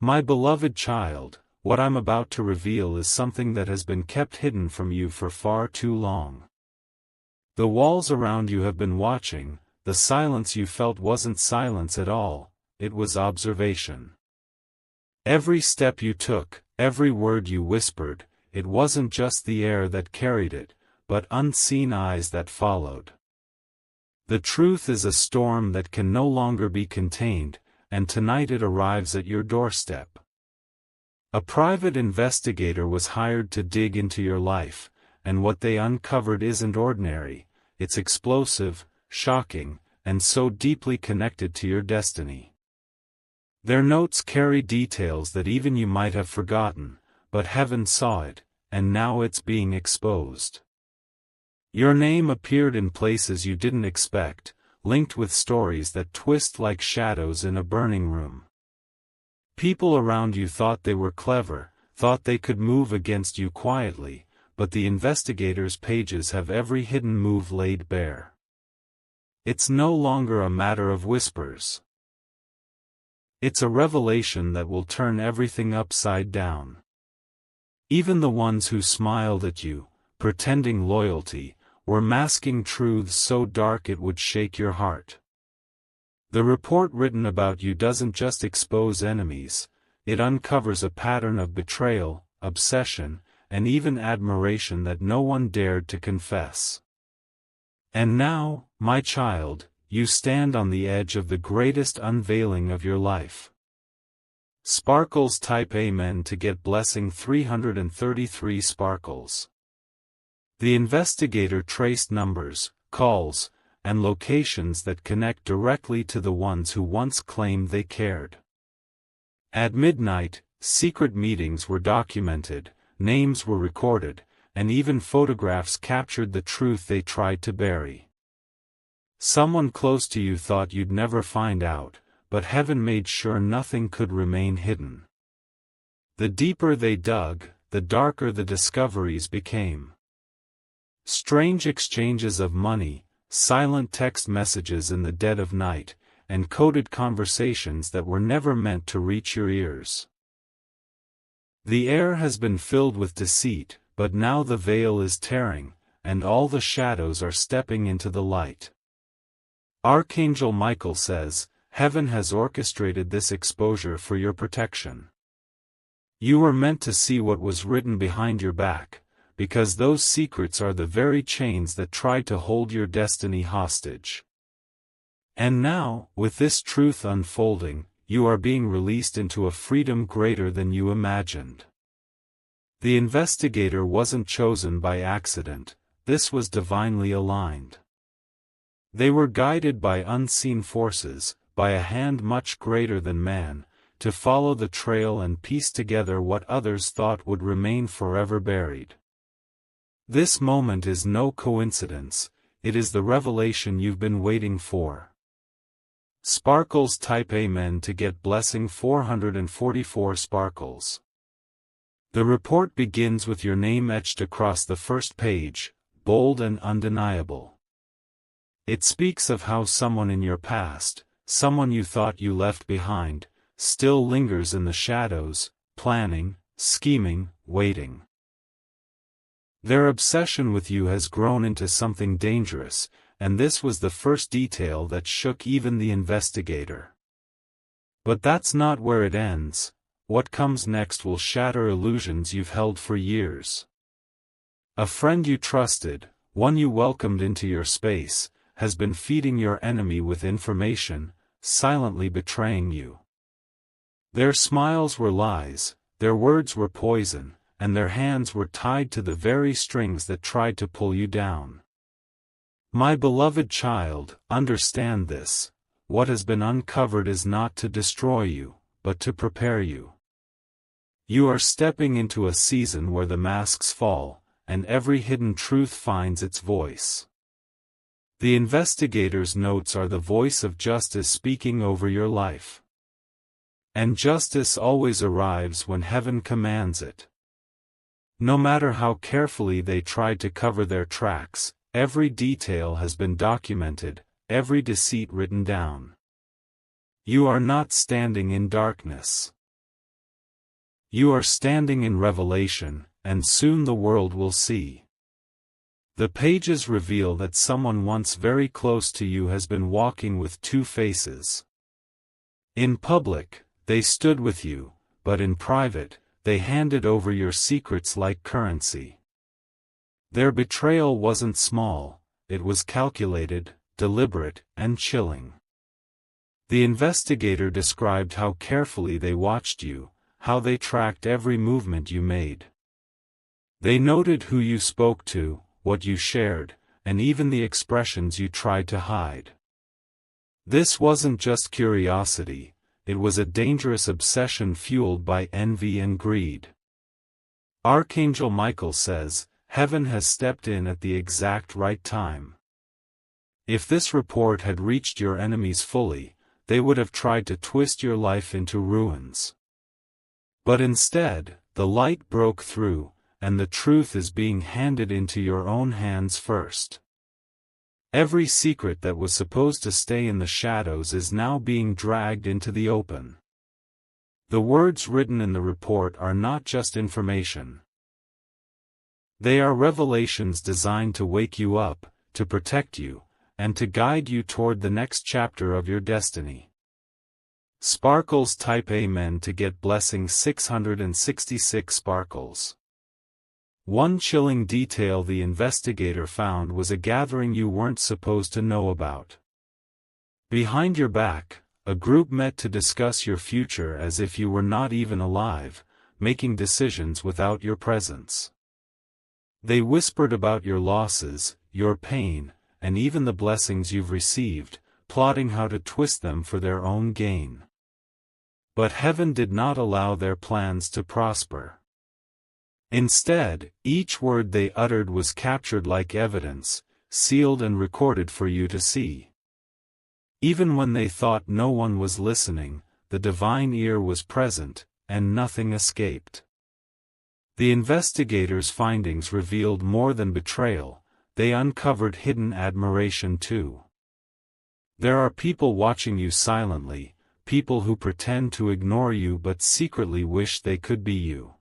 My beloved child, what I'm about to reveal is something that has been kept hidden from you for far too long. The walls around you have been watching. The silence you felt wasn't silence at all, it was observation. Every step you took, every word you whispered, it wasn't just the air that carried it, but unseen eyes that followed. The truth is a storm that can no longer be contained, and tonight it arrives at your doorstep. A private investigator was hired to dig into your life, and what they uncovered isn't ordinary, it's explosive, shocking, and so deeply connected to your destiny. Their notes carry details that even you might have forgotten, but heaven saw it, and now it's being exposed. Your name appeared in places you didn't expect, linked with stories that twist like shadows in a burning room. People around you thought they were clever, thought they could move against you quietly, but the investigator's pages have every hidden move laid bare. It's no longer a matter of whispers. It's a revelation that will turn everything upside down. Even the ones who smiled at you, pretending loyalty, were masking truths so dark it would shake your heart. The report written about you doesn't just expose enemies, it uncovers a pattern of betrayal, obsession, and even admiration that no one dared to confess. And now, my child, you stand on the edge of the greatest unveiling of your life. Sparkles, type Amen to get blessing 333 sparkles. The investigator traced numbers, calls, and locations that connect directly to the ones who once claimed they cared. At midnight, secret meetings were documented, names were recorded, and even photographs captured the truth they tried to bury. Someone close to you thought you'd never find out, but heaven made sure nothing could remain hidden. The deeper they dug, the darker the discoveries became. Strange exchanges of money, silent text messages in the dead of night, and coded conversations that were never meant to reach your ears. The air has been filled with deceit, but now the veil is tearing, and all the shadows are stepping into the light. Archangel Michael says, heaven has orchestrated this exposure for your protection. You were meant to see what was written behind your back, because those secrets are the very chains that tried to hold your destiny hostage. And now, with this truth unfolding, you are being released into a freedom greater than you imagined. The investigator wasn't chosen by accident, this was divinely aligned. They were guided by unseen forces, by a hand much greater than man, to follow the trail and piece together what others thought would remain forever buried. This moment is no coincidence, it is the revelation you've been waiting for. Sparkles, type Amen to get blessing 444 sparkles. The report begins with your name etched across the first page, bold and undeniable. It speaks of how someone in your past, someone you thought you left behind, still lingers in the shadows, planning, scheming, waiting. Their obsession with you has grown into something dangerous, and this was the first detail that shook even the investigator. But that's not where it ends. What comes next will shatter illusions you've held for years. A friend you trusted, one you welcomed into your space, has been feeding your enemy with information, silently betraying you. Their smiles were lies, their words were poison, and their hands were tied to the very strings that tried to pull you down. My beloved child, understand this: what has been uncovered is not to destroy you, but to prepare you. You are stepping into a season where the masks fall, and every hidden truth finds its voice. The investigator's notes are the voice of justice speaking over your life. And justice always arrives when heaven commands it. No matter how carefully they tried to cover their tracks, every detail has been documented, every deceit written down. You are not standing in darkness. You are standing in revelation, and soon the world will see. The pages reveal that someone once very close to you has been walking with two faces. In public, they stood with you, but in private, they handed over your secrets like currency. Their betrayal wasn't small, it was calculated, deliberate, and chilling. The investigator described how carefully they watched you, how they tracked every movement you made. They noted who you spoke to, what you shared, and even the expressions you tried to hide. This wasn't just curiosity, it was a dangerous obsession fueled by envy and greed. Archangel Michael says, "Heaven has stepped in at the exact right time." If this report had reached your enemies fully, they would have tried to twist your life into ruins. But instead, the light broke through, and the truth is being handed into your own hands first. Every secret that was supposed to stay in the shadows is now being dragged into the open. The words written in the report are not just information. They are revelations designed to wake you up, to protect you, and to guide you toward the next chapter of your destiny. Sparkles type Amen to get blessing 666 sparkles. One chilling detail the investigator found was a gathering you weren't supposed to know about. Behind your back, a group met to discuss your future as if you were not even alive, making decisions without your presence. They whispered about your losses, your pain, and even the blessings you've received, plotting how to twist them for their own gain. But heaven did not allow their plans to prosper. Instead, each word they uttered was captured like evidence, sealed and recorded for you to see. Even when they thought no one was listening, the divine ear was present, and nothing escaped. The investigators' findings revealed more than betrayal, they uncovered hidden admiration too. There are people watching you silently, people who pretend to ignore you but secretly wish they could be you.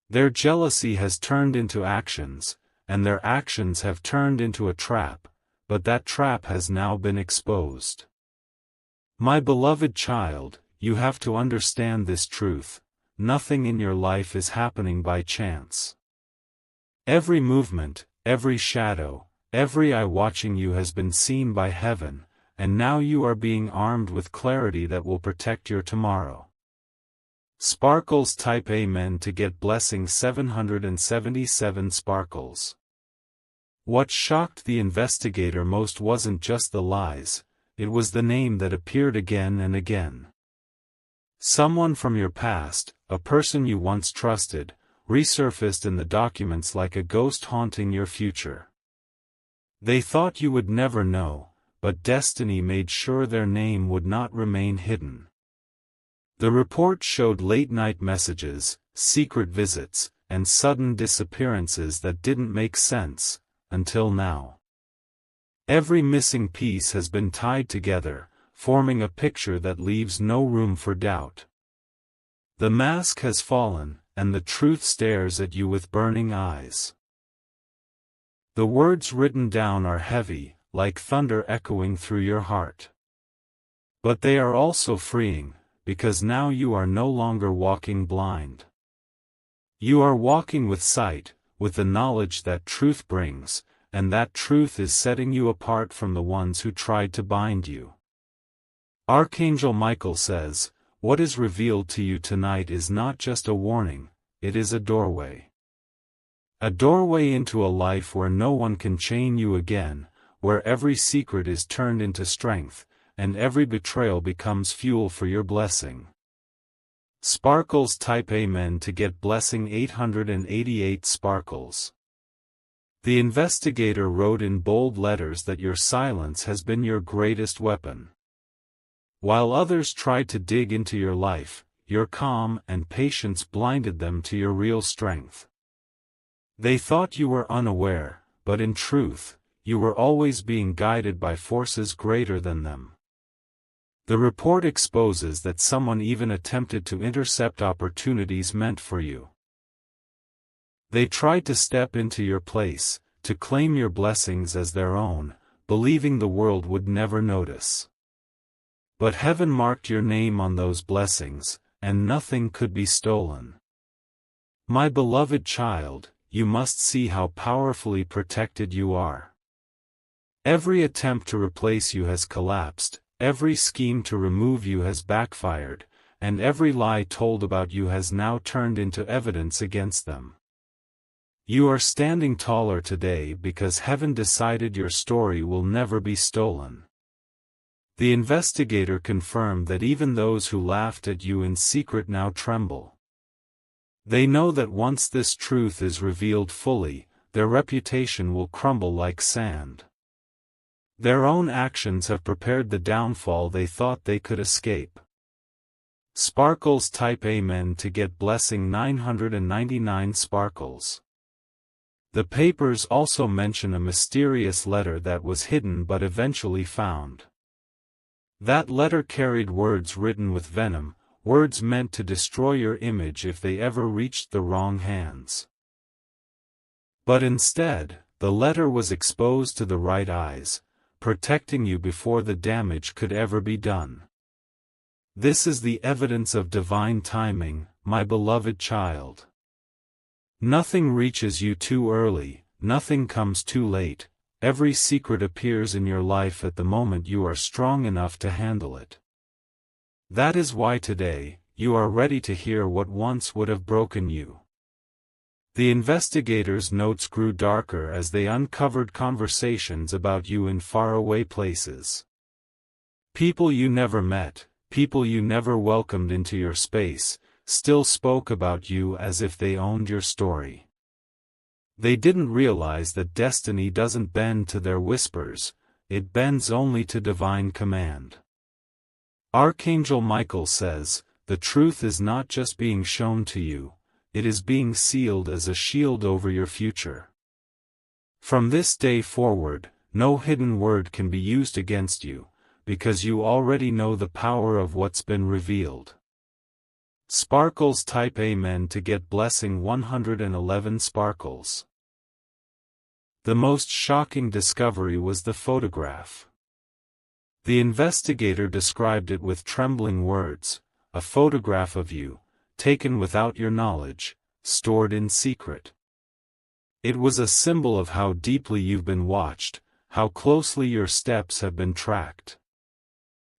Their jealousy has turned into actions, and their actions have turned into a trap, but that trap has now been exposed. My beloved child, you have to understand this truth: nothing in your life is happening by chance. Every movement, every shadow, every eye watching you has been seen by heaven, and now you are being armed with clarity that will protect your tomorrow. Sparkles type Amen to get blessing 777 sparkles. What shocked the investigator most wasn't just the lies, it was the name that appeared again and again. Someone from your past, a person you once trusted, resurfaced in the documents like a ghost haunting your future. They thought you would never know, but destiny made sure their name would not remain hidden. The report showed late-night messages, secret visits, and sudden disappearances that didn't make sense, until now. Every missing piece has been tied together, forming a picture that leaves no room for doubt. The mask has fallen, and the truth stares at you with burning eyes. The words written down are heavy, like thunder echoing through your heart. But they are also freeing, because now you are no longer walking blind. You are walking with sight, with the knowledge that truth brings, and that truth is setting you apart from the ones who tried to bind you. Archangel Michael says, "What is revealed to you tonight is not just a warning, it is a doorway. A doorway into a life where no one can chain you again, where every secret is turned into strength, and every betrayal becomes fuel for your blessing." Sparkles type Amen to get blessing 888 sparkles. The investigator wrote in bold letters that your silence has been your greatest weapon. While others tried to dig into your life, your calm and patience blinded them to your real strength. They thought you were unaware, but in truth, you were always being guided by forces greater than them. The report exposes that someone even attempted to intercept opportunities meant for you. They tried to step into your place, to claim your blessings as their own, believing the world would never notice. But heaven marked your name on those blessings, and nothing could be stolen. My beloved child, you must see how powerfully protected you are. Every attempt to replace you has collapsed, every scheme to remove you has backfired, and every lie told about you has now turned into evidence against them. You are standing taller today because heaven decided your story will never be stolen. The investigator confirmed that even those who laughed at you in secret now tremble. They know that once this truth is revealed fully, their reputation will crumble like sand. Their own actions have prepared the downfall they thought they could escape. Sparkles type Amen to get blessing 999 sparkles. The papers also mention a mysterious letter that was hidden but eventually found. That letter carried words written with venom, words meant to destroy your image if they ever reached the wrong hands. But instead, the letter was exposed to the right eyes, protecting you before the damage could ever be done. This is the evidence of divine timing, my beloved child. Nothing reaches you too early, nothing comes too late, every secret appears in your life at the moment you are strong enough to handle it. That is why today, you are ready to hear what once would have broken you. The investigators' notes grew darker as they uncovered conversations about you in faraway places. People you never met, people you never welcomed into your space, still spoke about you as if they owned your story. They didn't realize that destiny doesn't bend to their whispers, it bends only to divine command. Archangel Michael says, the truth is not just being shown to you, it is being sealed as a shield over your future. From this day forward, no hidden word can be used against you, because you already know the power of what's been revealed. Sparkles type Amen to get blessing 111 sparkles. The most shocking discovery was the photograph. The investigator described it with trembling words, a photograph of you, taken without your knowledge, stored in secret. It was a symbol of how deeply you've been watched, how closely your steps have been tracked.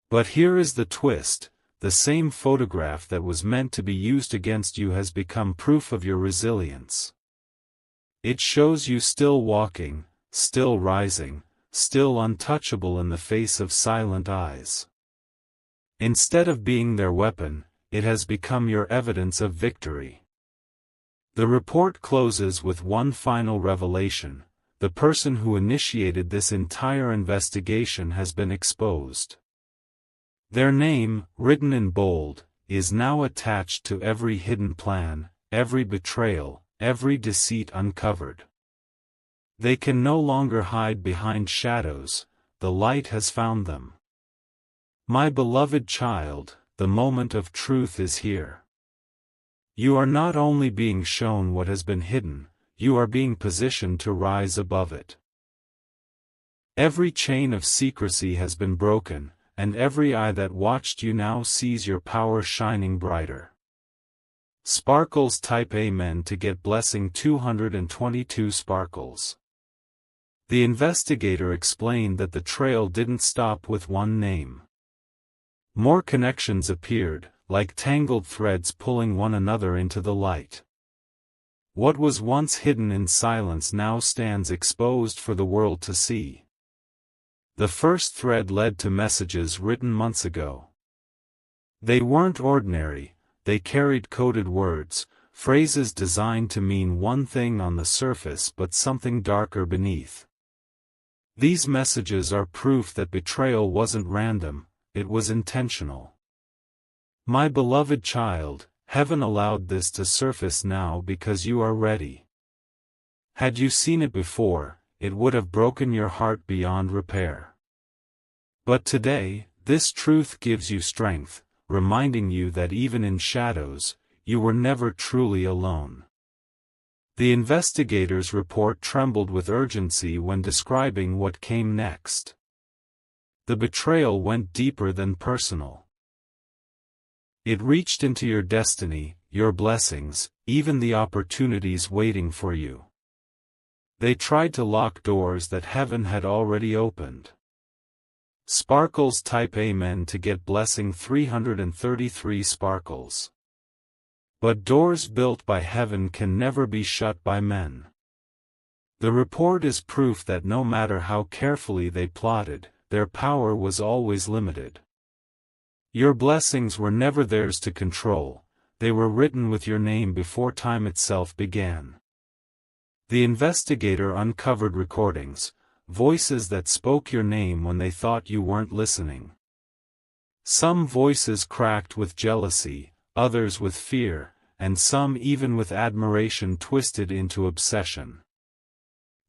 But here is the twist, the same photograph that was meant to be used against you has become proof of your resilience. It shows you still walking, still rising, still untouchable in the face of silent eyes. Instead of being their weapon, it has become your evidence of victory. The report closes with one final revelation: the person who initiated this entire investigation has been exposed. Their name, written in bold, is now attached to every hidden plan, every betrayal, every deceit uncovered. They can no longer hide behind shadows, the light has found them. My beloved child, the moment of truth is here. You are not only being shown what has been hidden, you are being positioned to rise above it. Every chain of secrecy has been broken, and every eye that watched you now sees your power shining brighter. Sparkles type Amen to get blessing 222 sparkles. The investigator explained that the trail didn't stop with one name. More connections appeared, like tangled threads pulling one another into the light. What was once hidden in silence now stands exposed for the world to see. The first thread led to messages written months ago. They weren't ordinary, they carried coded words, phrases designed to mean one thing on the surface but something darker beneath. These messages are proof that betrayal wasn't random, it was intentional. My beloved child, heaven allowed this to surface now because you are ready. Had you seen it before, it would have broken your heart beyond repair. But today, This truth gives you strength, reminding you that even in shadows, you were never truly alone. The investigator's report trembled with urgency when describing what came next. The betrayal went deeper than personal. It reached into your destiny, your blessings, even the opportunities waiting for you. They tried to lock doors that heaven had already opened. Sparkles type Amen to get blessing 333 sparkles. But doors built by heaven can never be shut by men. The report is proof that no matter how carefully they plotted, their power was always limited. Your blessings were never theirs to control, they were written with your name before time itself began. The investigator uncovered recordings, voices that spoke your name when they thought you weren't listening. Some voices cracked with jealousy, others with fear, and some even with admiration twisted into obsession.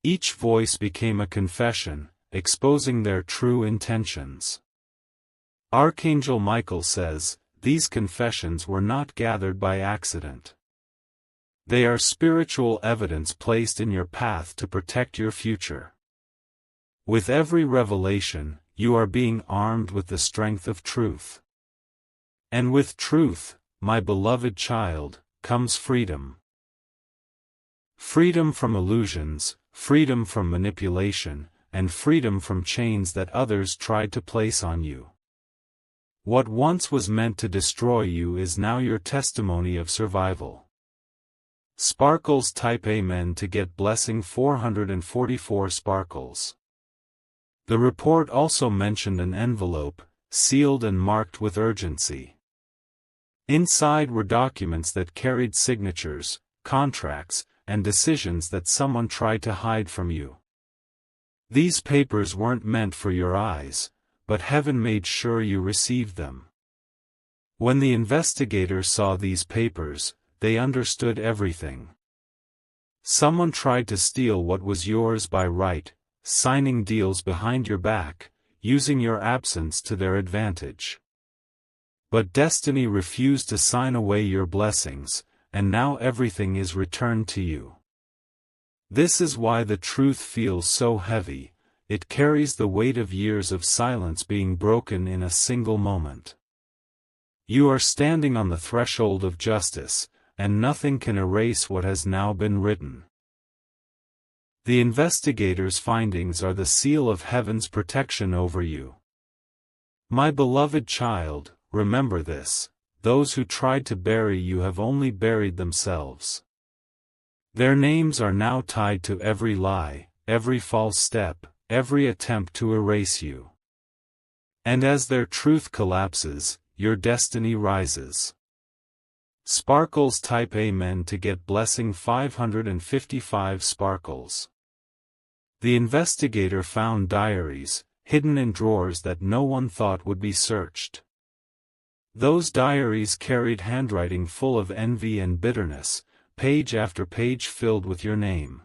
Each voice became a confession, exposing their true intentions. Archangel Michael says, these confessions were not gathered by accident. They are spiritual evidence placed in your path to protect your future. With every revelation, you are being armed with the strength of truth. And with truth, my beloved child, comes freedom. Freedom from illusions, freedom from manipulation, and freedom from chains that others tried to place on you. What once was meant to destroy you is now your testimony of survival. Sparkles type Amen to get blessing 444 sparkles. The report also mentioned an envelope, sealed and marked with urgency. Inside were documents that carried signatures, contracts, and decisions that someone tried to hide from you. These papers weren't meant for your eyes, but heaven made sure you received them. When the investigator saw these papers, they understood everything. Someone tried to steal what was yours by right, signing deals behind your back, using your absence to their advantage. But destiny refused to sign away your blessings, and now everything is returned to you. This is why the truth feels so heavy, it carries the weight of years of silence being broken in a single moment. You are standing on the threshold of justice, and nothing can erase what has now been written. The investigator's findings are the seal of heaven's protection over you. My beloved child, remember this, those who tried to bury you have only buried themselves. Their names are now tied to every lie, every false step, every attempt to erase you. And as their truth collapses, your destiny rises. Sparkles type Amen to get blessing 555 sparkles. The investigator found diaries, hidden in drawers that no one thought would be searched. Those diaries carried handwriting full of envy and bitterness, page after page filled with your name.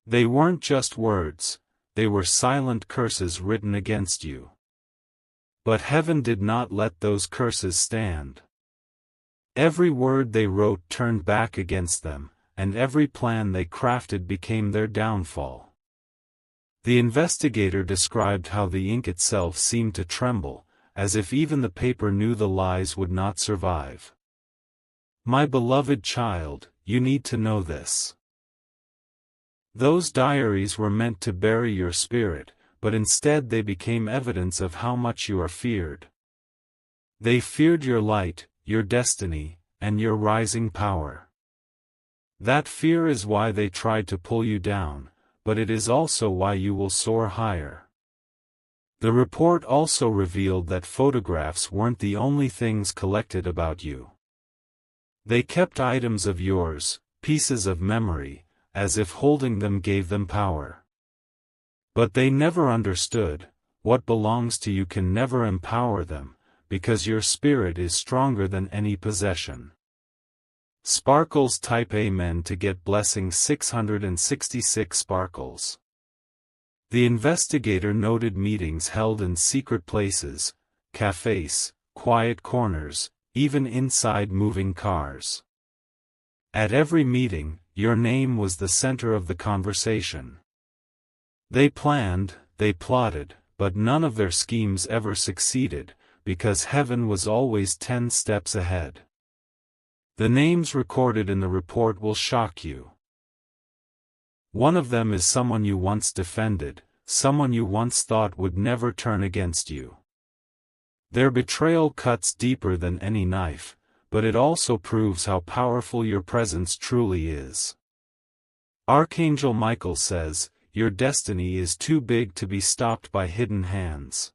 They weren't just words, they were silent curses written against you. But heaven did not let those curses stand. Every word they wrote turned back against them, and every plan they crafted became their downfall. The investigator described how the ink itself seemed to tremble, as if even the paper knew the lies would not survive. My beloved child, you need to know this. Those diaries were meant to bury your spirit, but instead they became evidence of how much you are feared. They feared your light, your destiny, and your rising power. That fear is why they tried to pull you down, but it is also why you will soar higher. The report also revealed that photographs weren't the only things collected about you. They kept items of yours, pieces of memory, as if holding them gave them power. But they never understood, what belongs to you can never empower them, because your spirit is stronger than any possession. Sparkles type Amen to get blessing 666 sparkles. The investigator noted meetings held in secret places, cafes, quiet corners, even inside moving cars. At every meeting, your name was the center of the conversation. They planned, they plotted, but none of their schemes ever succeeded, because heaven was always 10 steps ahead. The names recorded in the report will shock you. One of them is someone you once defended, someone you once thought would never turn against you. Their betrayal cuts deeper than any knife, but it also proves how powerful your presence truly is. Archangel Michael says, "Your destiny is too big to be stopped by hidden hands."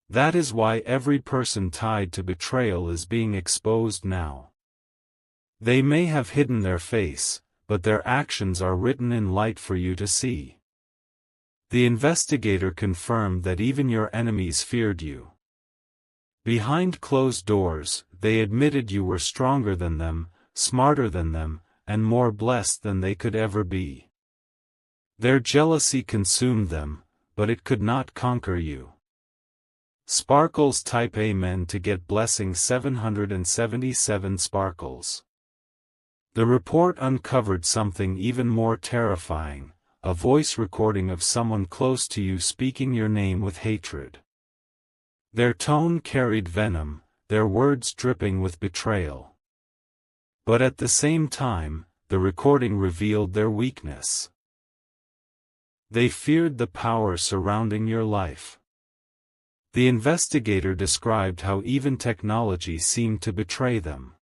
That is why every person tied to betrayal is being exposed now. They may have hidden their face, but their actions are written in light for you to see. The investigator confirmed that even your enemies feared you. Behind closed doors, they admitted you were stronger than them, smarter than them, and more blessed than they could ever be. Their jealousy consumed them, but it could not conquer you. Sparkles type Amen to get blessing 777 sparkles. The report uncovered something even more terrifying, a voice recording of someone close to you speaking your name with hatred. Their tone carried venom, their words dripping with betrayal. But at the same time, the recording revealed their weakness. They feared the power surrounding your life. The investigator described how even technology seemed to betray them.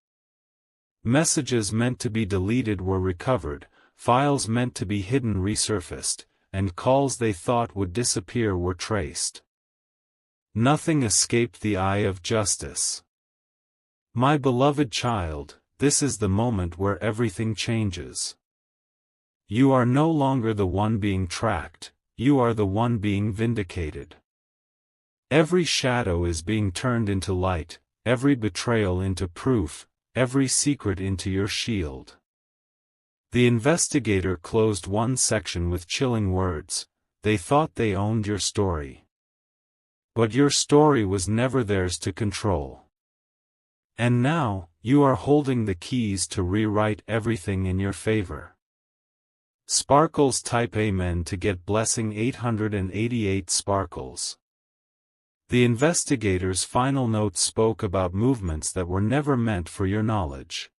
Messages meant to be deleted were recovered, files meant to be hidden resurfaced, and calls they thought would disappear were traced. Nothing escaped the eye of justice. My beloved child, this is the moment where everything changes. You are no longer the one being tracked, you are the one being vindicated. Every shadow is being turned into light, every betrayal into proof, every secret into your shield. The investigator closed one section with chilling words. They thought they owned your story. But your story was never theirs to control. And now, you are holding the keys to rewrite everything in your favor. Sparkles type Amen to get blessing 888 sparkles. The investigator's final note spoke about movements that were never meant for your knowledge.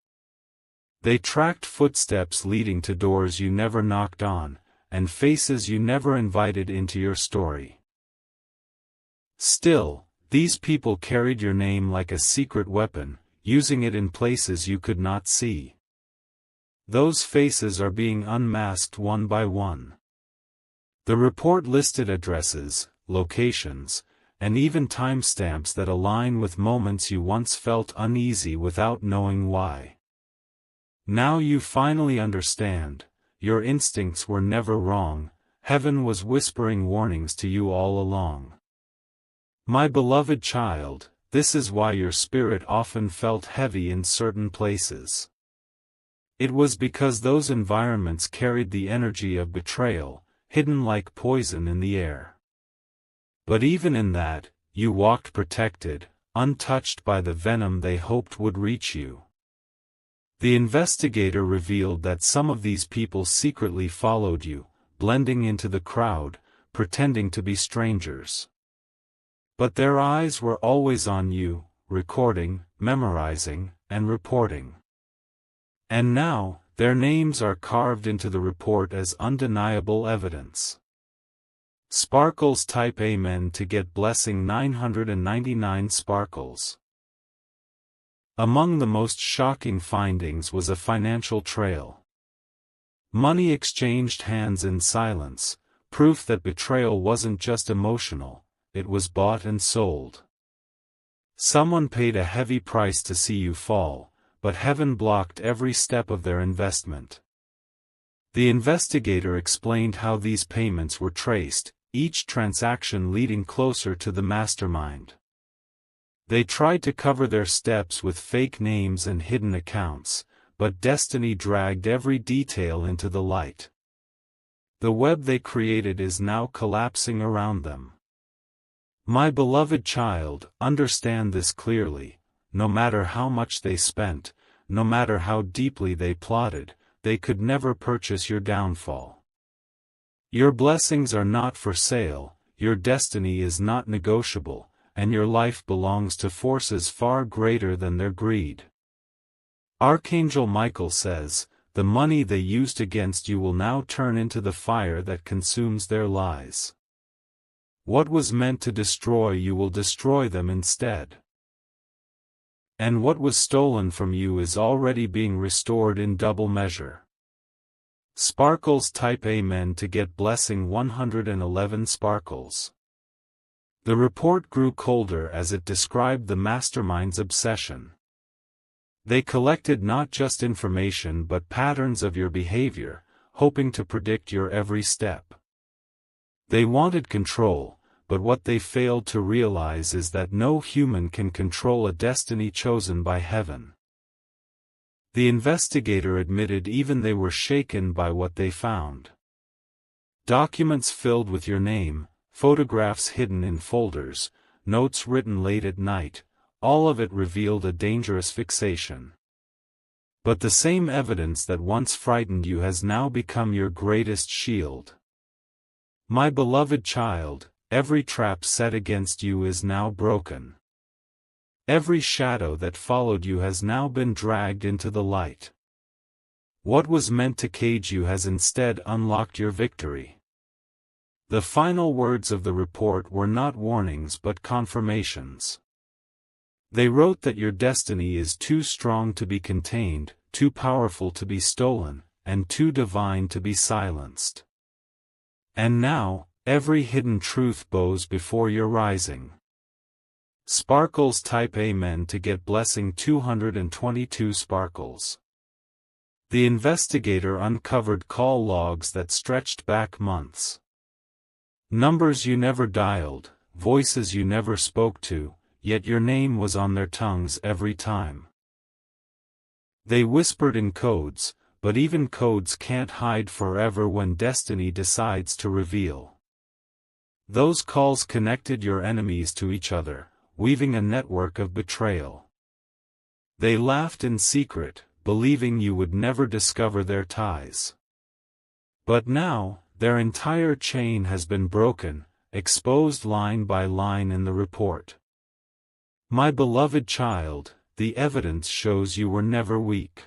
They tracked footsteps leading to doors you never knocked on, and faces you never invited into your story. Still, these people carried your name like a secret weapon, using it in places you could not see. Those faces are being unmasked one by one. The report listed addresses, locations, and even timestamps that align with moments you once felt uneasy without knowing why. Now you finally understand, your instincts were never wrong, heaven was whispering warnings to you all along. My beloved child, this is why your spirit often felt heavy in certain places. It was because those environments carried the energy of betrayal, hidden like poison in the air. But even in that, you walked protected, untouched by the venom they hoped would reach you. The investigator revealed that some of these people secretly followed you, blending into the crowd, pretending to be strangers. But their eyes were always on you, recording, memorizing, and reporting. And now, their names are carved into the report as undeniable evidence. Sparkles type Amen to get blessing 999 sparkles. Among the most shocking findings was a financial trail. Money exchanged hands in silence, proof that betrayal wasn't just emotional, it was bought and sold. Someone paid a heavy price to see you fall, but heaven blocked every step of their investment. The investigator explained how these payments were traced, each transaction leading closer to the mastermind. They tried to cover their steps with fake names and hidden accounts, but destiny dragged every detail into the light. The web they created is now collapsing around them. My beloved child, understand this clearly: no matter how much they spent, no matter how deeply they plotted, they could never purchase your downfall. Your blessings are not for sale, your destiny is not negotiable, and your life belongs to forces far greater than their greed. Archangel Michael says, the money they used against you will now turn into the fire that consumes their lies. What was meant to destroy you will destroy them instead. And what was stolen from you is already being restored in double measure. Sparkles type Amen to get blessing 111 sparkles. The report grew colder as it described the mastermind's obsession. They collected not just information but patterns of your behavior, hoping to predict your every step. They wanted control, but what they failed to realize is that no human can control a destiny chosen by heaven. The investigator admitted even they were shaken by what they found. Documents filled with your name, photographs hidden in folders, notes written late at night, all of it revealed a dangerous fixation. But the same evidence that once frightened you has now become your greatest shield. My beloved child, every trap set against you is now broken. Every shadow that followed you has now been dragged into the light. What was meant to cage you has instead unlocked your victory. The final words of the report were not warnings but confirmations. They wrote that your destiny is too strong to be contained, too powerful to be stolen, and too divine to be silenced. And now, every hidden truth bows before your rising. Sparkles type Amen to get blessing 222 sparkles. The investigator uncovered call logs that stretched back months. Numbers you never dialed, voices you never spoke to, yet your name was on their tongues every time. They whispered in codes, but even codes can't hide forever when destiny decides to reveal. Those calls connected your enemies to each other, weaving a network of betrayal. They laughed in secret, believing you would never discover their ties. But now, their entire chain has been broken, exposed line by line in the report. My beloved child, the evidence shows you were never weak.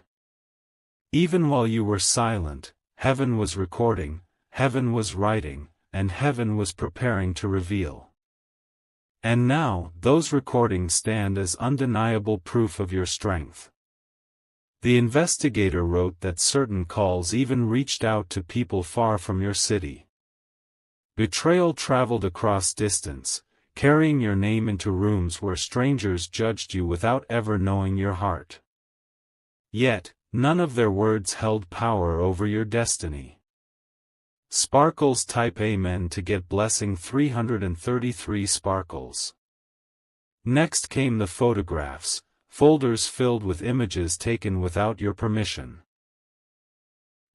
Even while you were silent, heaven was recording, heaven was writing, and heaven was preparing to reveal. And now, those recordings stand as undeniable proof of your strength. The investigator wrote that certain calls even reached out to people far from your city. Betrayal traveled across distance, carrying your name into rooms where strangers judged you without ever knowing your heart. Yet, none of their words held power over your destiny. Sparkles type Amen to get blessing 333 sparkles. Next came the photographs, folders filled with images taken without your permission.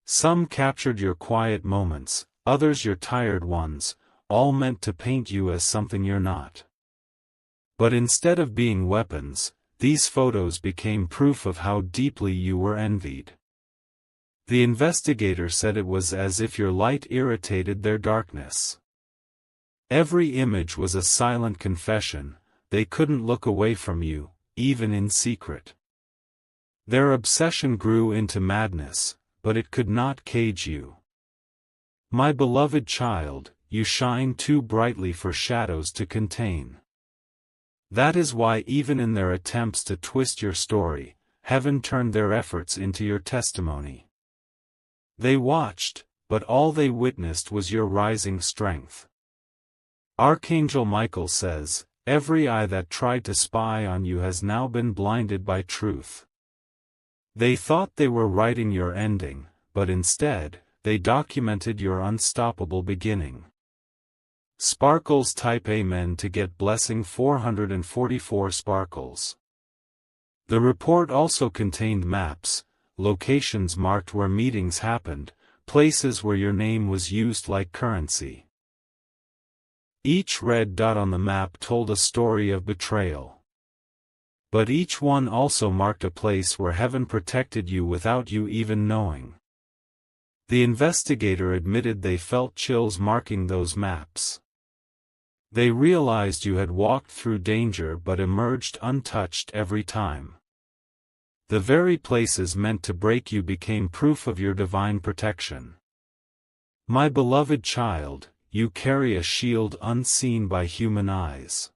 Some captured your quiet moments, others your tired ones, all meant to paint you as something you're not. But instead of being weapons, these photos became proof of how deeply you were envied. The investigator said it was as if your light irritated their darkness. Every image was a silent confession: they couldn't look away from you, even in secret. Their obsession grew into madness, but it could not cage you. My beloved child, you shine too brightly for shadows to contain. That is why even in their attempts to twist your story, heaven turned their efforts into your testimony. They watched, but all they witnessed was your rising strength. Archangel Michael says, every eye that tried to spy on you has now been blinded by truth. They thought they were writing your ending, but instead, they documented your unstoppable beginning. Sparkles type Amen to get blessing 444 sparkles. The report also contained maps, locations marked where meetings happened, places where your name was used like currency. Each red dot on the map told a story of betrayal. But each one also marked a place where heaven protected you without you even knowing. The investigator admitted they felt chills marking those maps. They realized you had walked through danger but emerged untouched every time. The very places meant to break you became proof of your divine protection. My beloved child, you carry a shield unseen by human eyes.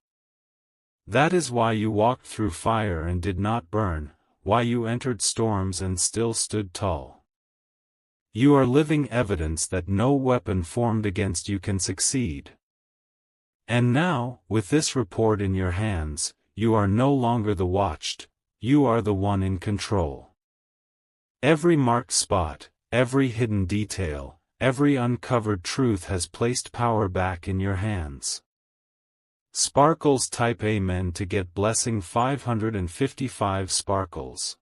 That is why you walked through fire and did not burn, why you entered storms and still stood tall. You are living evidence that no weapon formed against you can succeed. And now, with this report in your hands, you are no longer the watched, you are the one in control. Every marked spot, every hidden detail, every uncovered truth has placed power back in your hands. Sparkles type Amen to get blessing 555 sparkles.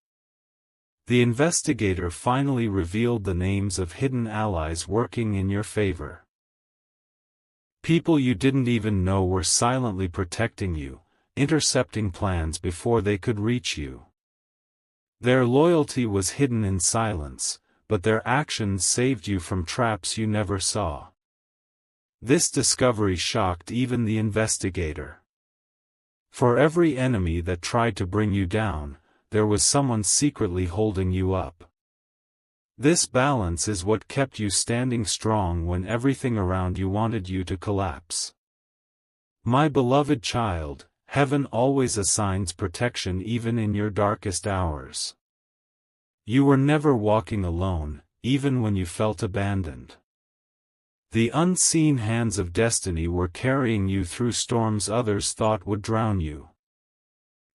The investigator finally revealed the names of hidden allies working in your favor. People you didn't even know were silently protecting you, intercepting plans before they could reach you. Their loyalty was hidden in silence, but their actions saved you from traps you never saw. This discovery shocked even the investigator. For every enemy that tried to bring you down, there was someone secretly holding you up. This balance is what kept you standing strong when everything around you wanted you to collapse. My beloved child, heaven always assigns protection even in your darkest hours. You were never walking alone, even when you felt abandoned. The unseen hands of destiny were carrying you through storms others thought would drown you.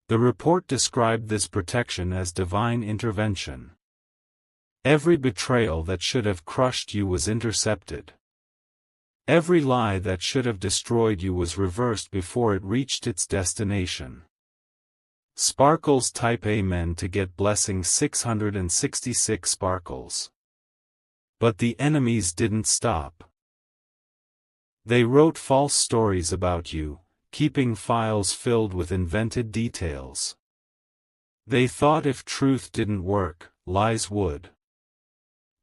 The report described this protection as divine intervention. Every betrayal that should have crushed you was intercepted. Every lie that should have destroyed you was reversed before it reached its destination. Sparkles type Amen to get blessing 666 sparkles. But the enemies didn't stop. They wrote false stories about you, keeping files filled with invented details. They thought if truth didn't work, lies would.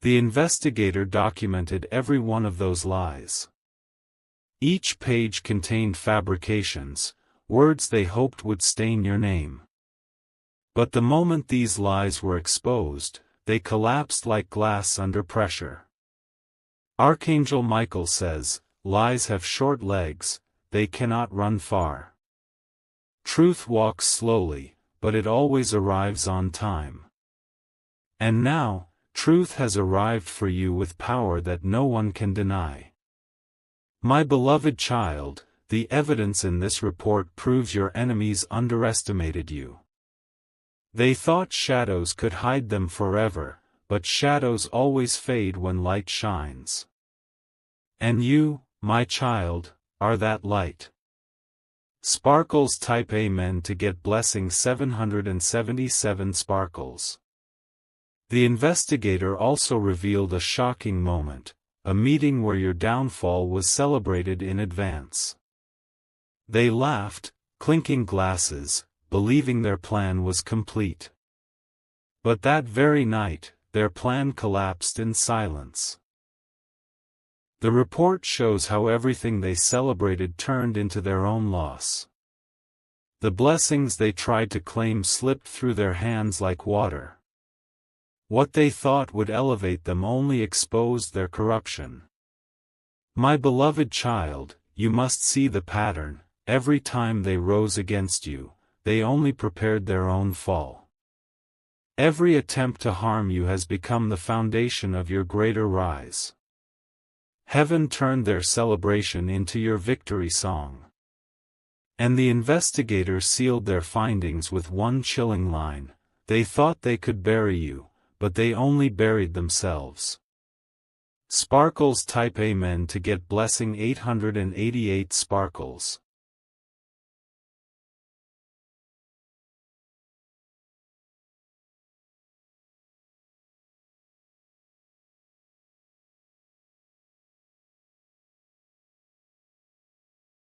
The investigator documented every one of those lies. Each page contained fabrications, words they hoped would stain your name. But the moment these lies were exposed, they collapsed like glass under pressure. Archangel Michael says, "Lies have short legs, they cannot run far. Truth walks slowly, but it always arrives on time." And now, truth has arrived for you with power that no one can deny. My beloved child, the evidence in this report proves your enemies underestimated you. They thought shadows could hide them forever, but shadows always fade when light shines. And you, my child, are that light. Sparkles type Amen to get blessing 777 sparkles. The investigator also revealed a shocking moment, a meeting where your downfall was celebrated in advance. They laughed, clinking glasses, believing their plan was complete. But that very night, their plan collapsed in silence. The report shows how everything they celebrated turned into their own loss. The blessings they tried to claim slipped through their hands like water. What they thought would elevate them only exposed their corruption. My beloved child, you must see the pattern. Every time they rose against you, they only prepared their own fall. Every attempt to harm you has become the foundation of your greater rise. Heaven turned their celebration into your victory song. And the investigators sealed their findings with one chilling line: they thought they could bury you, but they only buried themselves. Sparkles type Amen to get blessing 888 sparkles.